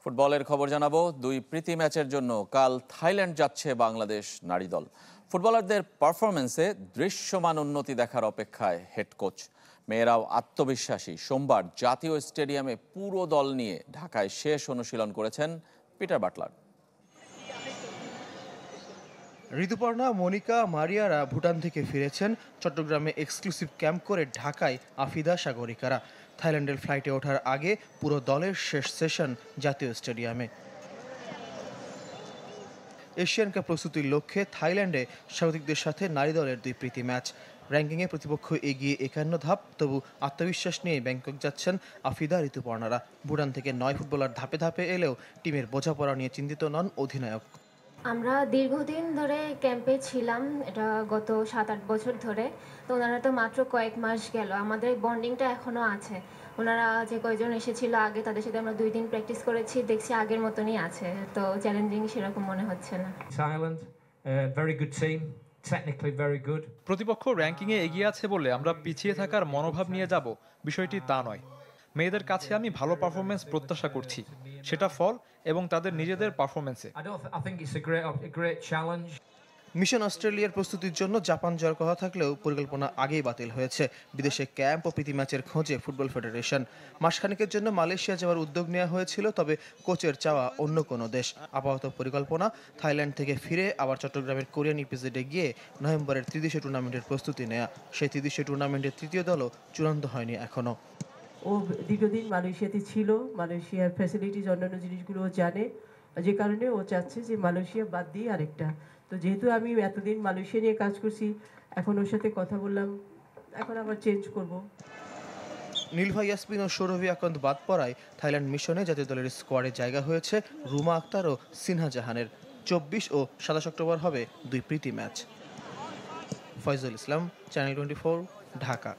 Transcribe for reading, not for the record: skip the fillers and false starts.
ফুটবলের খবর জানাবো। দুই প্রীতি ম্যাচের জন্য কাল থাইল্যান্ড যাচ্ছে বাংলাদেশ নারী দল। ফুটবলারদের পারফরমেন্সে দৃশ্যমান উন্নতি দেখার অপেক্ষায় হেড কোচ। মেয়েরাও আত্মবিশ্বাসী। সোমবার জাতীয় স্টেডিয়ামে পুরো দল নিয়ে ঢাকায় শেষ অনুশীলন করেছেন পিটার বাটলার। ঋতুপর্ণা, মনিকা, মারিয়ারা ভুটান থেকে ফিরেছেন। চট্টগ্রামে এক্সক্লুসিভ ক্যাম্প করে ঢাকায় আফিদা, সাগরিকারা। থাইল্যান্ডের ফ্লাইটে ওঠার আগে পুরো দলের শেষ সেশন জাতীয় স্টেডিয়ামে। এশিয়ান কাপ প্রস্তুতির লক্ষ্যে থাইল্যান্ডে স্বাগতিকদের সাথে নারী দলের দুই প্রীতি ম্যাচ। র্যাঙ্কিংয়ে প্রতিপক্ষ এগিয়ে 51 ধাপ, তবু আত্মবিশ্বাস নিয়ে ব্যাংকক যাচ্ছেন আফিদা, ঋতুপর্ণারা। ভুটান থেকে 9 ফুটবলার ধাপে ধাপে এলেও টিমের বোঝাপড়া নিয়ে চিন্তিত নন অধিনায়ক। আমরা দীর্ঘদিন ধরে ক্যাম্পে ছিলাম, এটা গত 7-8 বছর ধরে। তো ওনারা তো মাত্র কয়েক মাস গেল, আমাদের বন্ডিংটা এখনও আছে। ওনারা যে কয়েকজন এসেছিল আগে, তাদের সাথে আমরা 2 দিন প্র্যাকটিস করেছি, দেখছি আগের মতনই আছে। তো চ্যালেঞ্জিং সেরকম মনে হচ্ছে না। Thailand, very good team, technically very good. প্রতিপক্ষ র্যাঙ্কিংয়ে এগিয়ে আছে বলে আমরা পিছিয়ে থাকার মনোভাব নিয়ে যাব, বিষয়টি তা নয়। মেয়েদের কাছে আমি ভালো পারফরমেন্স প্রত্যাশা করছি, সেটা ফল এবং তাদের নিজেদের পারফরমেন্সে। I think it's a great challenge. Mission অস্ট্রেলিয়ার প্রস্তুতির জন্য জাপান যাওয়ার কথা থাকলেও পরিকল্পনা আগেই বাতিল হয়েছে। বিদেশে ক্যাম্প ও প্রীতি ম্যাচের খোঁজে ফুটবল ফেডারেশন। মাসখানেকের জন্য মালয়েশিয়া যাওয়ার উদ্যোগ নেওয়া হয়েছিল, তবে কোচের চাওয়া অন্য কোনো দেশ। আপাতত পরিকল্পনা থাইল্যান্ড থেকে ফিরে আবার চট্টগ্রামের কোরিয়ান ইপিজেডে গিয়ে নভেম্বরের ত্রিদেশীয় টুর্নামেন্টের প্রস্তুতি নেওয়া। সেই ত্রিদেশীয় টুর্নামেন্টের তৃতীয় দলও চূড়ান্ত হয়নি এখনও। ও দীর্ঘদিন মালয়েশিয়াতে ছিল, মালয়েশিয়ার ফ্যাসিলিটিজ অন্যান্য জিনিসগুলো জানে, যে কারণে ও চাচ্ছে যে মালয়েশিয়া বাদ দিয়ে আরেকটা। তো যেহেতু আমি এতদিন মালয়েশিয়া নিয়ে কাজ করছি, এখন ওর সাথে কথা বললাম, এখন আবার চেঞ্জ করব। নীলভা ইয়াসমিন ও সৌরভী আকন্দ বাদ পড়ায় থাইল্যান্ড মিশনে জাতীয় দলের স্কোয়াডে জায়গা হয়েছে রুমা আক্তার ও সিনহা জাহানের। 24 ও 27 অক্টোবর হবে দুই প্রীতি ম্যাচ। ফয়জুল ইসলাম, চ্যানেল 24, ঢাকা।